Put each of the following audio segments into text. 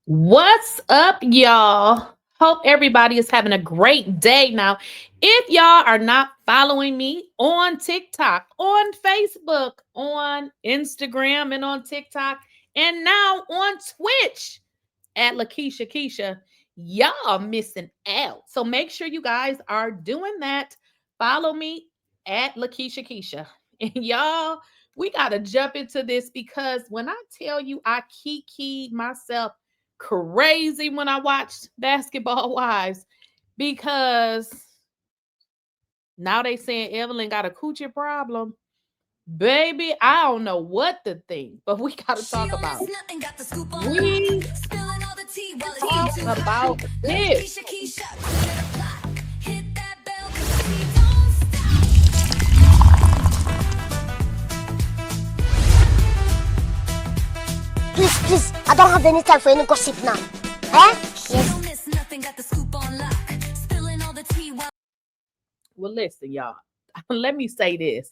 What's up, y'all? Hope everybody is having a great day. Now, if y'all are not following me on TikTok, on Facebook, on Instagram, and on TikTok, and now on Twitch at Lakeysha Keysha, y'all missing out. So make sure you guys are doing that. Follow me at Lakeysha Keysha. And y'all, we got to jump into this because when I tell you I kiki myself crazy when I watched Basketball Wives, because now they saying Evelyn got a coochie problem. Baby, I don't know what to think, but we gotta talk about it. We talk about this. Please, I don't have any time for any gossip now. Eh? Yes. Well, listen, y'all. Let me say this.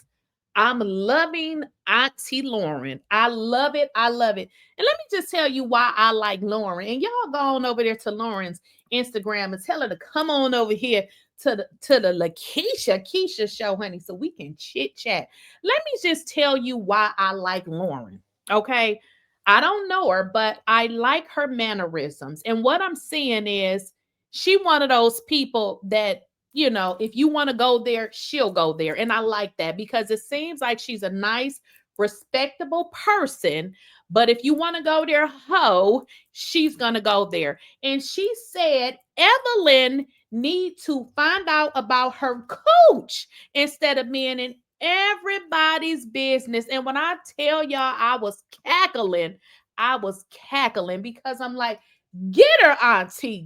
I'm loving Auntie Lauren. I love it. I love it. And let me just tell you why I like Lauren. And y'all go on over there to Lauren's Instagram and tell her to come on over here to the Lakeysha Keysha show, honey, so we can chit chat. Let me just tell you why I like Lauren. Okay. I don't know her, but I like her mannerisms. And what I'm seeing is she one of those people that, you know, if you want to go there, she'll go there. And I like that because it seems like she's a nice, respectable person. But if you want to go there, she's going to go there. And she said Evelyn need to find out about her coach instead of being in everybody's business. And when I tell y'all I was cackling because I'm like, get her, auntie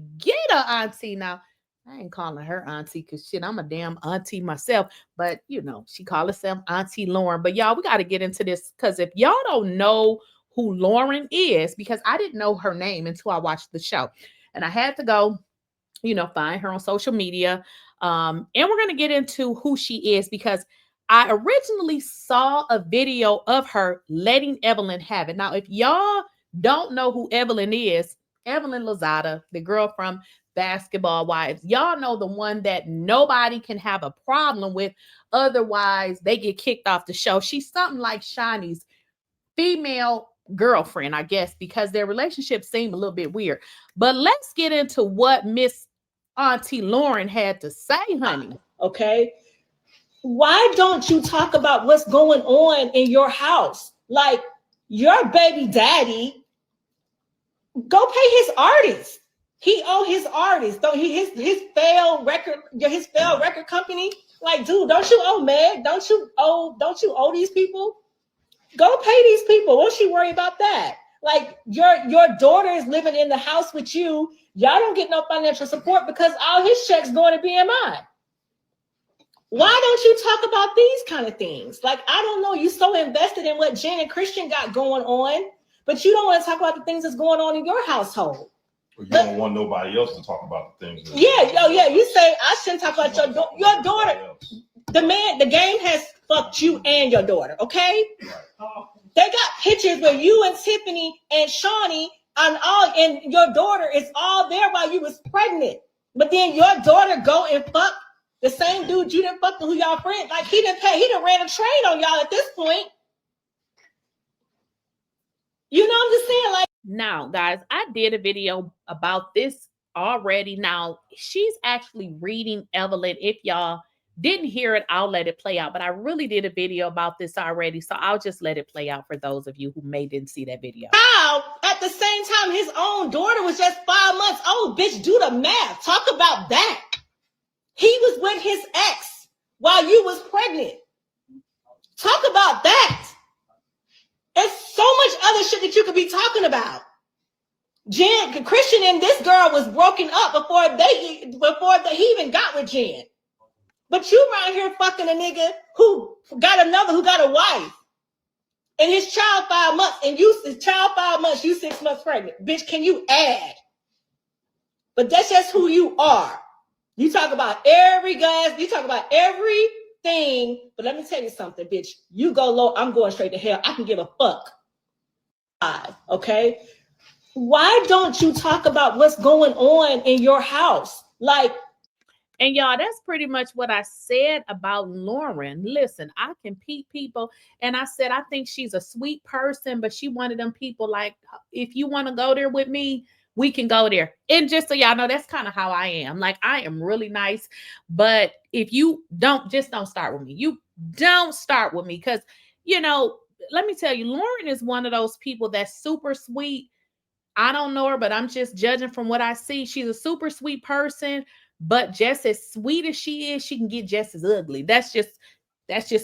now. I ain't calling her auntie because shit, I'm a damn auntie myself. But you know, she called herself Auntie Lauren. But y'all, we got to get into this because if y'all don't know who Lauren is, because I didn't know her name until I watched the show. And I had to go, you know, find her on social media. And we're gonna get into who she is because I originally saw a video of her letting Evelyn have it. Now, if y'all don't know who Evelyn is, Evelyn Lozada, the girl from Basketball Wives, y'all know the one that nobody can have a problem with. Otherwise, they get kicked off the show. She's something like Shawnee's female girlfriend, I guess, because their relationship seemed a little bit weird. But let's get into what Miss Auntie Lauren had to say, honey. Okay. Why don't you talk about what's going on in your house? Like your baby daddy, go pay his artists. He owe his artists. Don't he his failed record company? Like, dude, don't you owe Meg? Don't you owe these people? Go pay these people. Won't you worry about that? Like your daughter is living in the house with you. Y'all don't get no financial support because all his checks going to BMI. Why don't you talk about these kind of things? Like, I don't know. You're so invested in what Jen and Christian got going on, but you don't want to talk about the things that's going on in your household. Well, you don't want nobody else to talk about the things. Yeah. You say I shouldn't talk about your daughter. The game has fucked you and your daughter. Okay. Right. They got pictures where you and Tiffany and Shawnee and your daughter is all there while you was pregnant. But then your daughter go and fuck the same dude you didn't fuck who y'all friends. Like he done ran a train on y'all at this point. You know, I'm just saying, like. Now, guys, I did a video about this already. Now, she's actually reading Evelyn. If y'all didn't hear it, I'll let it play out. But I really did a video about this already. So I'll just let it play out for those of you who didn't see that video. How at the same time his own daughter was just 5 months old. Bitch, do the math. Talk about that. He was with his ex while you was pregnant. Talk about that. There's so much other shit that you could be talking about. Jen, Christian and this girl was broken up before he even got with Jen. But you around here fucking a nigga who got a wife. And his child 5 months, and his child 5 months, you 6 months pregnant. Bitch, can you add? But that's just who you are. You talk about everything, but let me tell you something, bitch. You go low, I'm going straight to hell. I can give a fuck. Okay? why don't you talk about what's going on in your house? Like, and y'all, that's pretty much what I said about Lauren. Listen, I can peep people, and I said I think she's a sweet person, but she one of them people like, if you want to go there with me, we can go there. And just so y'all know, that's kind of how I am. Like, I am really nice, but if you don't, just don't start with me. You don't start with me because, you know, let me tell you, Lauren is one of those people that's super sweet. I don't know her, but I'm just judging from what I see. She's a super sweet person, but just as sweet as she is, she can get just as ugly. That's just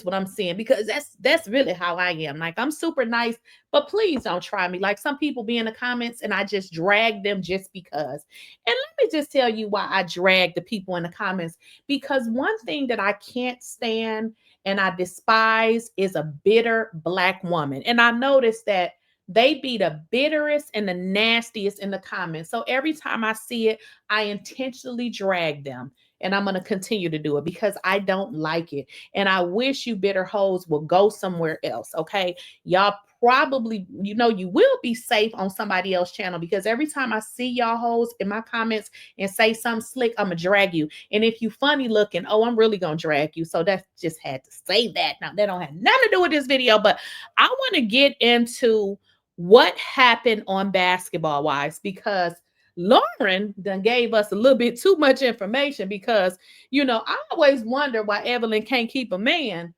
what I'm seeing, because that's really how I am. Like, I'm super nice, but please don't try me. Like, some people be in the comments and I just drag them just because. And let me just tell you why I drag the people in the comments, because one thing that I can't stand and I despise is a bitter Black woman. And I noticed that they be the bitterest and the nastiest in the comments. So every time I see it, I intentionally drag them. And I'm going to continue to do it because I don't like it. And I wish you bitter hoes will go somewhere else. Okay. Y'all probably, you know, you will be safe on somebody else's channel, because every time I see y'all hoes in my comments and say something slick, I'm going to drag you. And if you funny looking, oh, I'm really going to drag you. So that just had to say that. Now, that don't have nothing to do with this video, but I want to get into what happened on Basketball Wives, because Lauren done gave us a little bit too much information. Because, you know, I always wonder why Evelyn can't keep a man.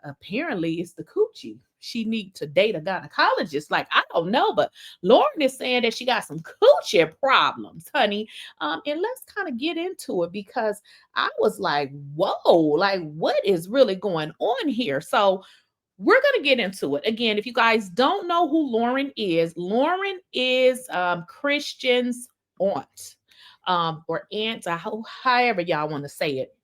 Apparently it's the coochie. She need to date a gynecologist. Like, I don't know, but Lauren is saying that she got some coochie problems, honey. And let's kind of get into it, because I was like, whoa, like, what is really going on here? So we're going to get into it. Again, if you guys don't know who Lauren is Christian's aunt, or aunt, however y'all want to say it.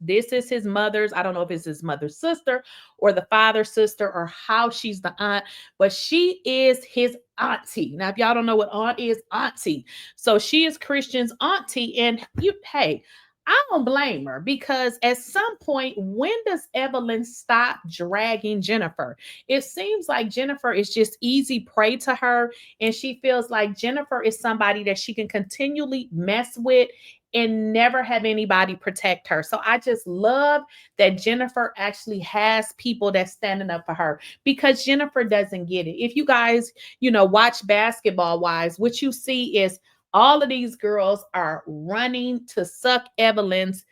This is his mother's, I don't know if it's his mother's sister or the father's sister, or how she's the aunt, but she is his auntie. Now, if y'all don't know what aunt is, auntie. So she is Christian's auntie. And hey, I don't blame her, because at some point, when does Evelyn stop dragging Jennifer? It seems like Jennifer is just easy prey to her, and she feels like Jennifer is somebody that she can continually mess with and never have anybody protect her. So I just love that Jennifer actually has people that's standing up for her, because Jennifer doesn't get it. If you guys, you know, watch Basketball Wives, what you see is all of these girls are running to suck Evelyn's,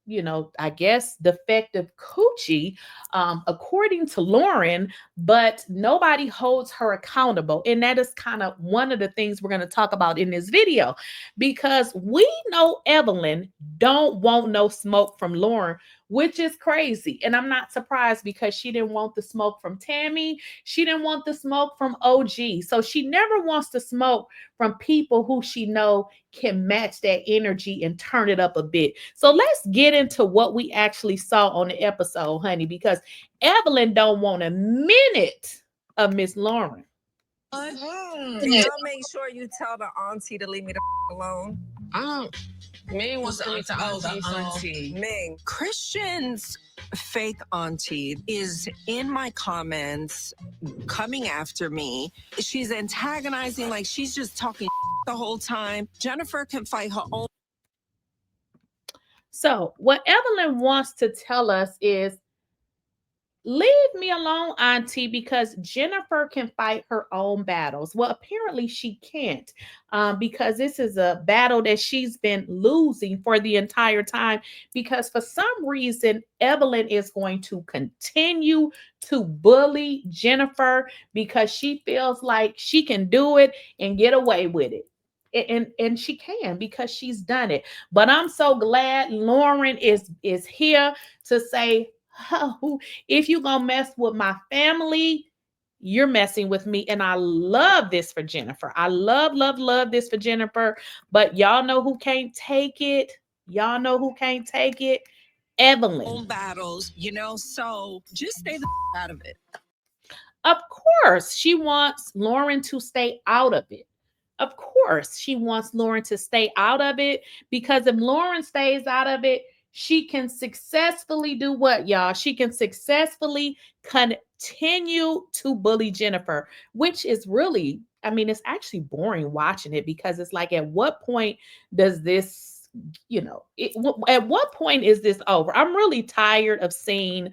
you know, I guess defective coochie, according to Lauren, but nobody holds her accountable. And that is kind of one of the things we're going to talk about in this video, because we know Evelyn don't want no smoke from Lauren, which is crazy. And I'm not surprised, because she didn't want the smoke from Tammy. She didn't want the smoke from OG. So she never wants to smoke from people who she know can match that energy and turn it up a bit. So let's get into what we actually saw on the episode, honey, because Evelyn don't want a minute of Miss Lauren. Y'all make sure you tell the auntie to leave me the alone. Ming wants to meet the auntie. Ming. Christian's fake auntie is in my comments coming after me. She's antagonizing, like she's just talking the whole time. Jennifer can fight her own. So what Evelyn wants to tell us is, leave me alone, auntie, because Jennifer can fight her own battles. Well, apparently she can't, because this is a battle that she's been losing for the entire time, because for some reason, Evelyn is going to continue to bully Jennifer, because she feels like she can do it and get away with it. And she can, because she's done it. But I'm so glad Lauren is here to say, oh, if you're gonna mess with my family, you're messing with me. And I love this for Jennifer. I love this for Jennifer. But y'all know who can't take it? Y'all know who can't take it? Evelyn. Own battles, you know, so just stay the out of it. Of course, she wants Lauren to stay out of it. Of course, she wants Lauren to stay out of it, because if Lauren stays out of it, she can successfully do what, y'all? She can successfully continue to bully Jennifer, which is really, I mean, it's actually boring watching it because it's like, at what point does this, at what point is this over? I'm really tired of seeing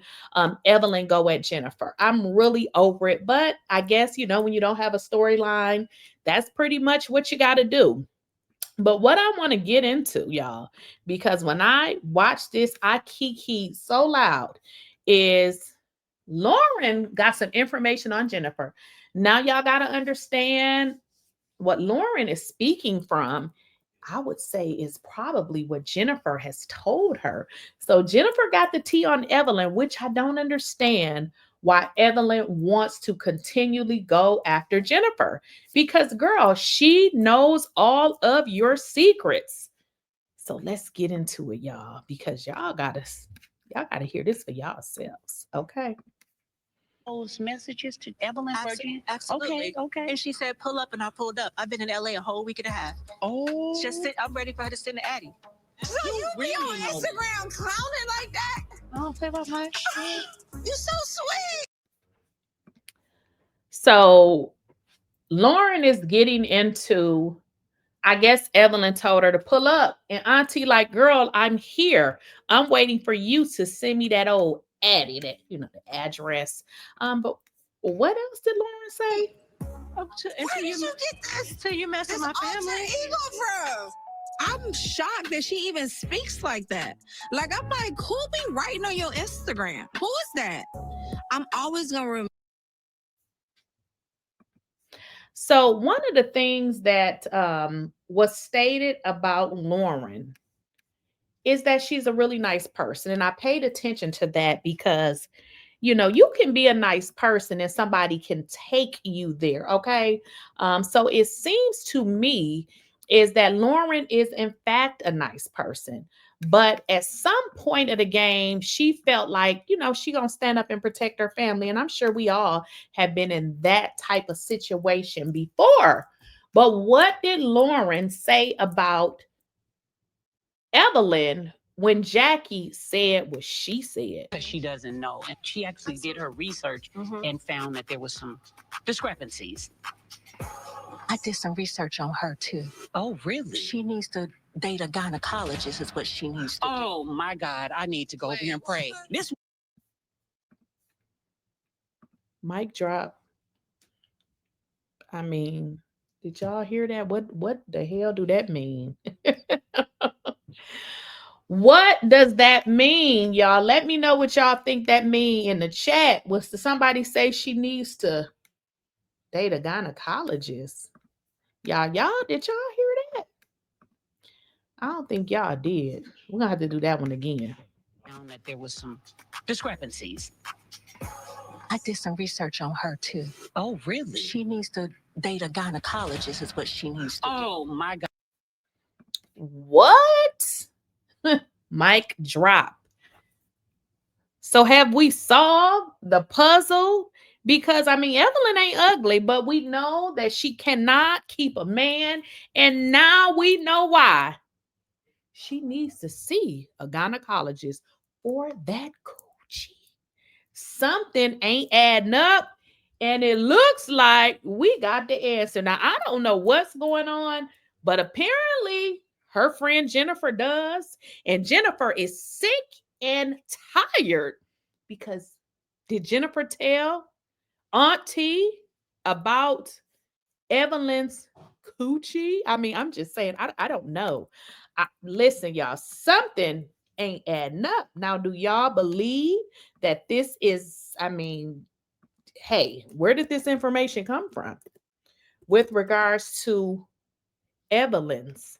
Evelyn go at Jennifer. I'm really over it. But I guess, when you don't have a storyline, that's pretty much what you got to do. But what I want to get into, y'all, because when I watched this, I kikied so loud, is Lauren got some information on Jennifer. Now y'all got to understand what Lauren is speaking from, I would say, is probably what Jennifer has told her. So Jennifer got the tea on Evelyn, which I don't understand why Evelyn wants to continually go after Jennifer. Because, girl, she knows all of your secrets. So let's get into it, y'all, because y'all gotta hear this for yourselves, okay? Those messages to Evelyn Virgin? Absolutely. Okay. And she said, pull up, and I pulled up. I've been in LA a whole week and a half. Oh. I'm ready for her to send the Addy. So you be on Instagram clowning like that? I don't play about my shit. You so sweet. So Lauren is getting into, I guess Evelyn told her to pull up. And Auntie like, girl, I'm here. I'm waiting for you to send me that old Addy, that, the address. But what else did Lauren say? Where did you get this? Till you mess with my family. Alter ego from? I'm shocked that she even speaks like that. Like, I'm like, who be writing on your Instagram? Who is that? I'm always going to remember. So one of the things that was stated about Lauren is that she's a really nice person. And I paid attention to that because, you can be a nice person and somebody can take you there, okay? So it seems to me is that Lauren is in fact a nice person. But at some point of the game, she felt like, she gonna stand up and protect her family. And I'm sure we all have been in that type of situation before. But what did Lauren say about Evelyn when Jackie said what she said? Because she doesn't know. And she actually did her research and found that there was some discrepancies. I did some research on her, too. Oh, really? She needs to date a gynecologist is what she needs to do. Oh, my God. I need to go over here and pray. This Mic drop. I mean, did y'all hear that? What the hell do that mean? What does that mean, y'all? Let me know what y'all think that mean in the chat. Was somebody say she needs to date a gynecologist? Y'all, did y'all hear that? I don't think y'all did. We're gonna have to do that one again. found that there was some discrepancies. I did some research on her, too. Oh, really? She needs to date a gynecologist is what she needs to do. Oh, my God. What? Mic drop. So have we solved the puzzle? Because, Evelyn ain't ugly, but we know that she cannot keep a man. And now we know why. She needs to see a gynecologist for that coochie. Something ain't adding up. And it looks like we got the answer. Now, I don't know what's going on, but apparently her friend Jennifer does. And Jennifer is sick and tired because did Jennifer tell Auntie about Evelyn's coochie? I'm just saying, I don't know. Listen, y'all, something ain't adding up. Now, do y'all believe that this is, hey, where did this information come from with regards to Evelyn's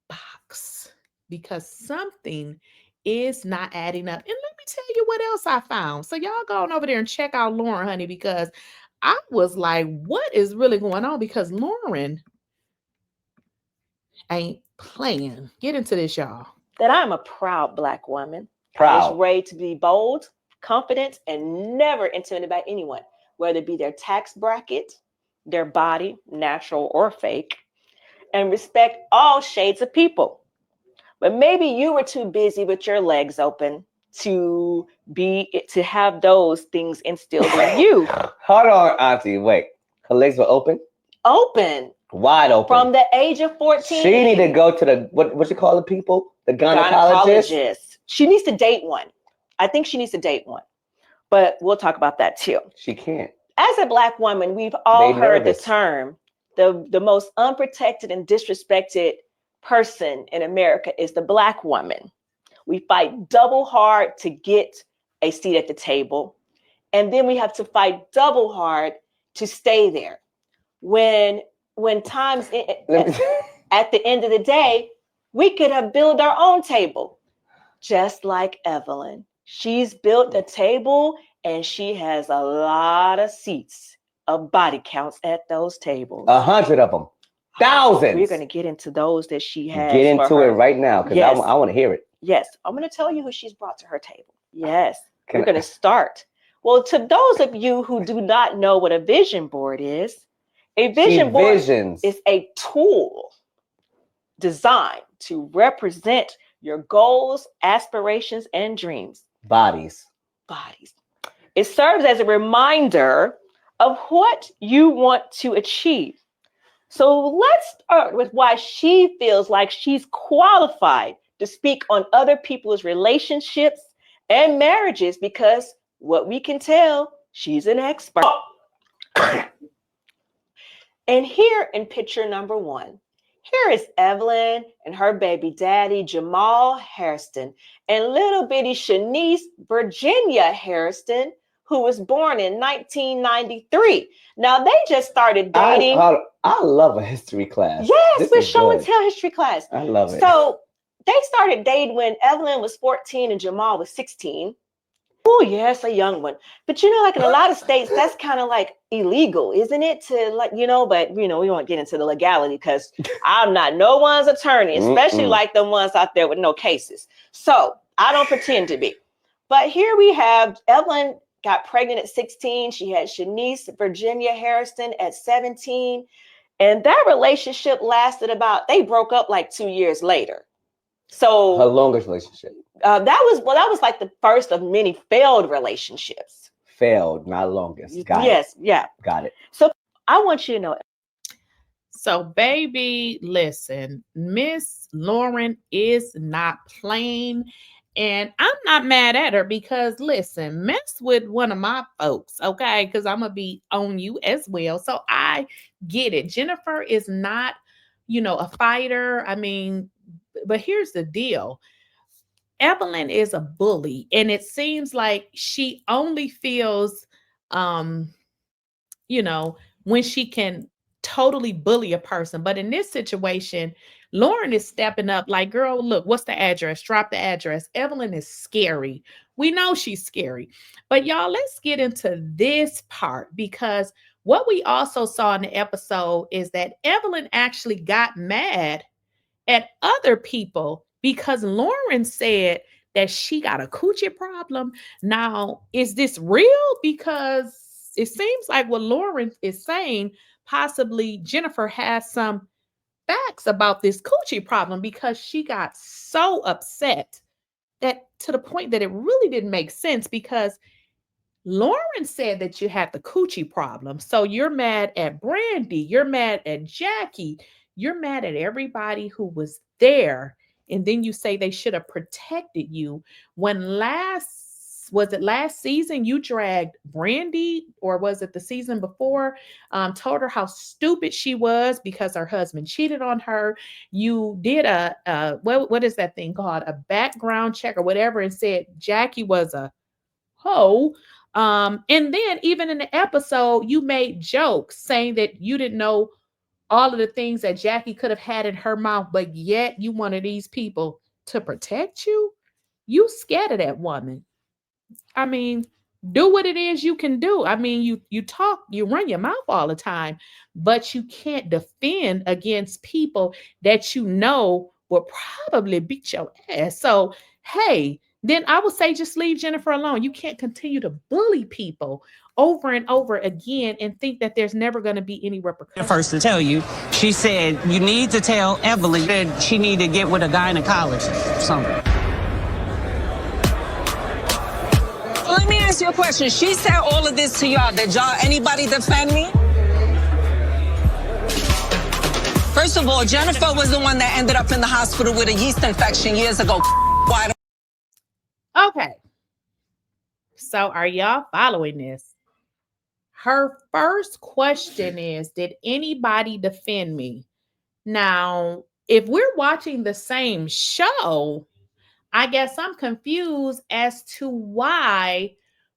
box? Because something is not adding up. And let me tell you what else I found. So y'all go on over there and check out Lauren, honey, because I was like, what is really going on? Because Lauren ain't playing. Get into this, y'all. That I'm a proud Black woman. I Proud. was raised to be bold, confident, and never intimidated by anyone, whether it be their tax bracket, their body, natural or fake, and respect all shades of people. but maybe you were too busy with your legs open to have those things instilled in you. Hold on, Auntie. Wait, her legs were open? Open. Wide open. From the age of 14. She need to go to the, what you call the people? The gynecologist? She needs to date one. I think she needs to date one. But we'll talk about that too. She can't. As a Black woman, we've all heard the term, the most unprotected and disrespected person in America is the Black woman. We fight double hard to get a seat at the table. And then we have to fight double hard to stay there. When times at the end of the day, we could have built our own table, just like Evelyn. She's built a table and she has a lot of seats of body counts at those tables. 100 of them. Thousands. We're going to get into those that she has. Get into it right now because Yes. I want to hear it. Yes, I'm going to tell you who she's brought to her table. Yes, we're going to start. Well, to those of you who do not know what a vision board is, a vision board is a tool designed to represent your goals, aspirations, and dreams. Bodies. It serves as a reminder of what you want to achieve. So let's start with why she feels like she's qualified to speak on other people's relationships and marriages, because what we can tell, she's an expert. And here in picture number 1, here is Evelyn and her baby daddy, 𝐸𝐿 and little bitty Shaniece Virginia Hairston, who was born in 1993. Now, they just started dating. I love a history class. Yes, we're show and tell history class. I love it. So they started dating when Evelyn was 14 and 𝐸𝐿 was 16. Oh, yes, a young one. But, like in a lot of states, that's kind of like illegal, isn't it? But, we won't get into the legality because I'm not no one's attorney, especially like the ones out there with no cases. So I don't pretend to be. But here we have Evelyn got pregnant at 16. She had Shaniece Virginia Hairston at 17. And that relationship lasted they broke up like 2 years later. So her longest relationship. That was like the first of many failed relationships. Failed, not longest. Got it. Yeah. Got it. So I want you to know. So, baby, listen, Miss Lauren is not playing. And I'm not mad at her because, listen, mess with one of my folks, okay? Because I'm going to be on you as well. So I get it. Jennifer is not, a fighter. I mean, but here's the deal. Evelyn is a bully, and it seems like she only feels, when she can totally bully a person. But in this situation, Lauren is stepping up like, girl, look, what's the address? Drop the address. Evelyn is scary. We know she's scary. But y'all, let's get into this part, because what we also saw in the episode is that Evelyn actually got mad at other people because Lauren said that she got a coochie problem. Now, is this real? Because it seems like what Lauren is saying, possibly Jennifer has some facts about this coochie problem, because she got so upset that to the point that it really didn't make sense, because Lauren said that you had the coochie problem. So you're mad at Brandy, you're mad at Jackie, you're mad at everybody who was there. And then you say they should have protected you when last season you dragged Brandy, or was it the season before, told her how stupid she was because her husband cheated on her. You did what is that thing called? A background check or whatever, and said Jackie was a hoe. And then even in the episode, you made jokes saying that you didn't know all of the things that Jackie could have had in her mouth, but yet you wanted these people to protect you. You scared of that woman. I mean, do what it is you can do. I mean, you talk, you run your mouth all the time, but you can't defend against people that you know will probably beat your ass. So, hey, then I would say just leave Jennifer alone. You can't continue to bully people over and over again and think that there's never going to be any repercussions. First to tell you, she said you need to tell Evelyn that she need to get with a gynecologist or something. Let me ask you a question. She said all of this to y'all. Did y'all, anybody defend me? First of all, Jennifer was the one that ended up in the hospital with a yeast infection years ago. Why? Okay. So are y'all following this? Her first question is, did anybody defend me? Now, if we're watching the same show, I guess I'm confused as to why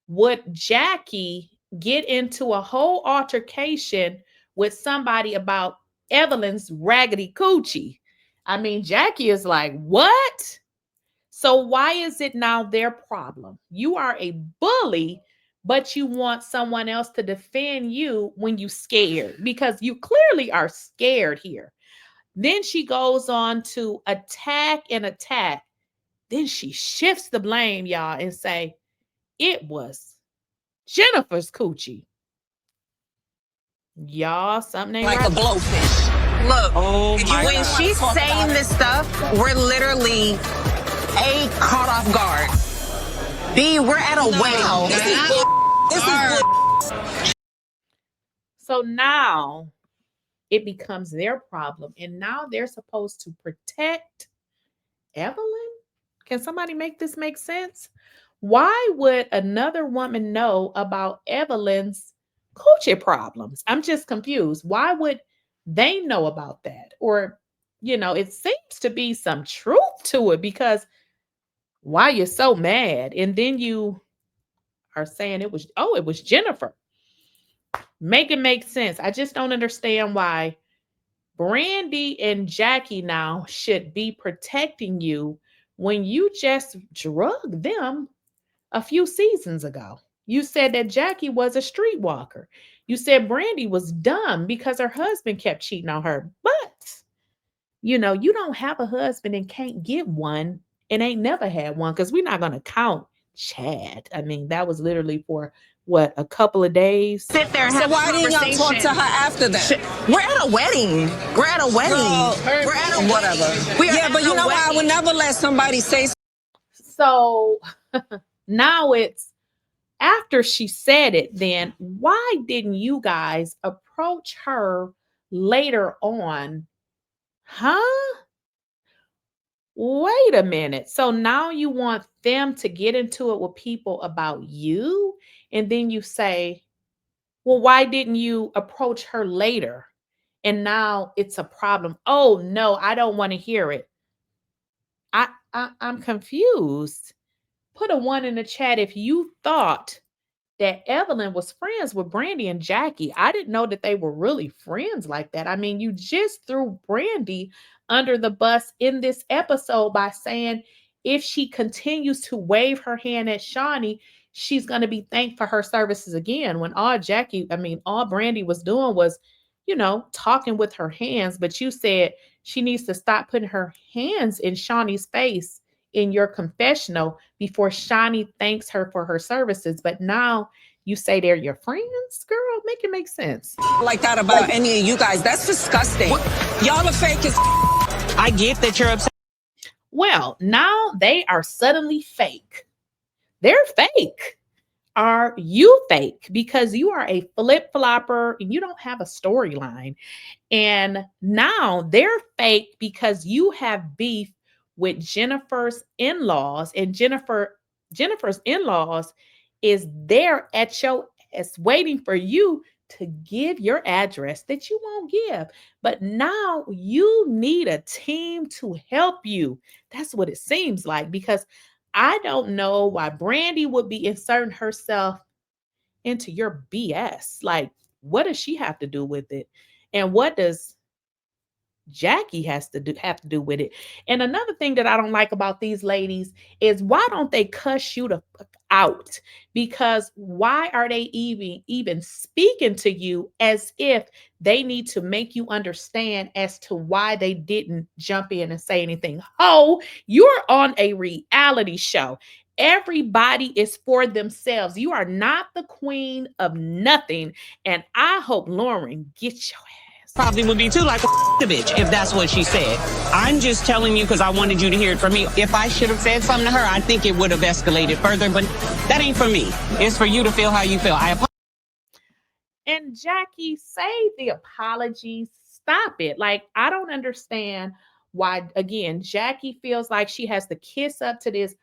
would Jackie get into a whole altercation with somebody about Evelyn's raggedy coochie. I mean, Jackie is like, what? So why is it now their problem? You are a bully, but you want someone else to defend you when you scared, because you clearly are scared here. Then she goes on to attack and attack. Then she shifts the blame, y'all, and say, it was Jennifer's coochie. Y'all, something ain't like right. a blowfish. Look, when she's saying this stuff, we're literally A, caught off guard. B, we're at a wedding. This is So now it becomes their problem. And now they're supposed to protect Evelyn? Can somebody make this make sense? Why would another woman know about Evelyn's coochie problems? I'm just confused. Why would they know about that? Or, you know, it seems to be some truth to it, because why you're so mad? And then you are saying it was Jennifer. Make it make sense. I just don't understand why Brandy and Jackie now should be protecting you when you just drugged them a few seasons ago. You said that Jackie was a streetwalker. You said Brandy was dumb because her husband kept cheating on her. But, you know, you don't have a husband and can't get one and ain't never had one, because we're not going to count Chad. I mean, that was literally for what, a couple of days? sit there and have why didn't y'all talk to her after that? We're at a wedding. We're at a wedding. We're at a whatever. Yeah, but you know what? I would never let somebody say. So now it's after she said it, then why didn't you guys approach her later on? Huh? Wait a minute. So now you want them to get into it with people about you? And then you say, well, why didn't you approach her later? And now it's a problem. Oh, no, I don't want to hear it. I'm confused. Put a 1 in the chat if you thought that Evelyn was friends with Brandy and Jackie. I didn't know that they were really friends like that. I mean, you just threw Brandy under the bus in this episode by saying if she continues to wave her hand at Shani, she's going to be thanked for her services again. When all Brandy was doing was, you know, talking with her hands. But you said she needs to stop putting her hands in Shani's face in your confessional before Shani thanks her for her services. But now you say they're your friends? Girl, make it make sense. Like that about any of you guys. That's disgusting. Y'all are fake as I get that you're upset. Well, now they are suddenly fake. They're fake. Are you fake? Because you are a flip-flopper and you don't have a storyline. And now they're fake because you have beef with Jennifer's in-laws, and Jennifer's in-laws is there at your ass waiting for you to give your address that you won't give. But now you need a team to help you. That's what it seems like, because I don't know why Brandy would be inserting herself into your BS. Like, what does she have to do with it? And what does Jackie have to do with it. And another thing that I don't like about these ladies is why don't they cuss you the fuck out? Because why are they even speaking to you as if they need to make you understand as to why they didn't jump in and say anything? Oh, you're on a reality show. Everybody is for themselves. You are not the queen of nothing. And I hope Lauren gets your ass. Probably would be too, like a bitch, if that's what she said. I'm just telling you because I wanted you to hear it from me. If I should have said something to her, I think it would have escalated further, but that ain't for me. It's for you to feel how you feel. I apologize. And Jackie, say the apologies. Stop it. Like, I don't understand why, again, Jackie feels like she has to kiss up to this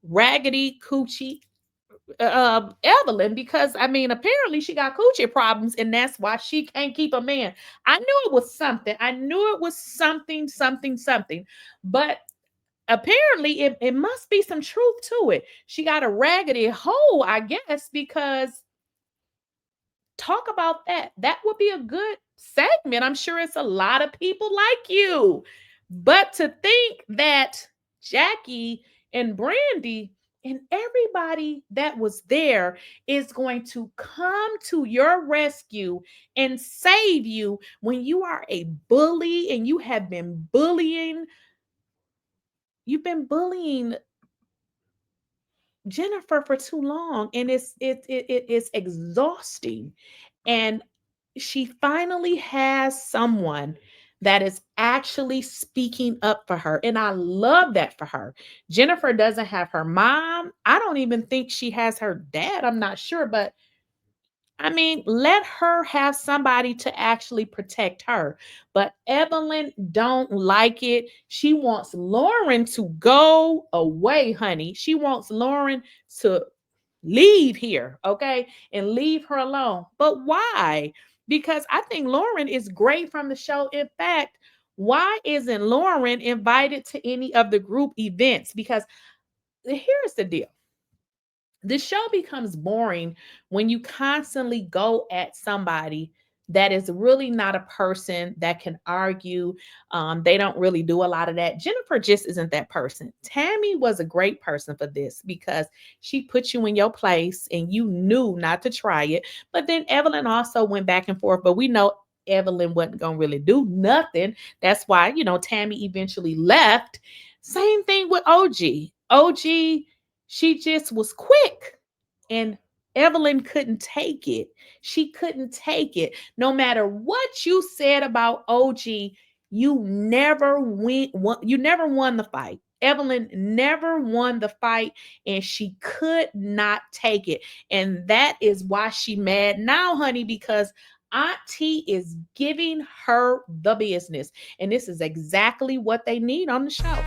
raggedy coochie Evelyn, because I mean, apparently she got coochie problems, and that's why she can't keep a man. I knew it was something. I knew it was something. But apparently it must be some truth to it. She got a raggedy hole, I guess, because talk about that. That would be a good segment. I'm sure it's a lot of people like you. But to think that Jackie and Brandy and everybody that was there is going to come to your rescue and save you when you are a bully and you have been bullying. You've been bullying Jennifer for too long, and it's exhausting. And she finally has someone that is actually speaking up for her. And I love that for her. Jennifer doesn't have her mom. I don't even think she has her dad. I'm not sure, but I mean, let her have somebody to actually protect her. But Evelyn don't like it. She wants Lauren to go away, honey. She wants Lauren to leave here, okay? And leave her alone. But why? Because I think Lauren is great from the show. In fact, why isn't Lauren invited to any of the group events? Because here's the deal. The show becomes boring when you constantly go at somebody that is really not a person that can argue. They don't really do a lot of that. Jennifer just isn't that person. Tammy was a great person for this because she put you in your place and you knew not to try it. But then Evelyn also went back and forth, but we know Evelyn wasn't going to really do nothing. That's why, Tammy eventually left. Same thing with OG. OG, she just was quick, and Evelyn couldn't take it. She couldn't take it. No matter what you said about OG, you never won the fight. Evelyn never won the fight, and she could not take it. And that is why she mad now, honey, because Auntie is giving her the business. And this is exactly what they need on the show.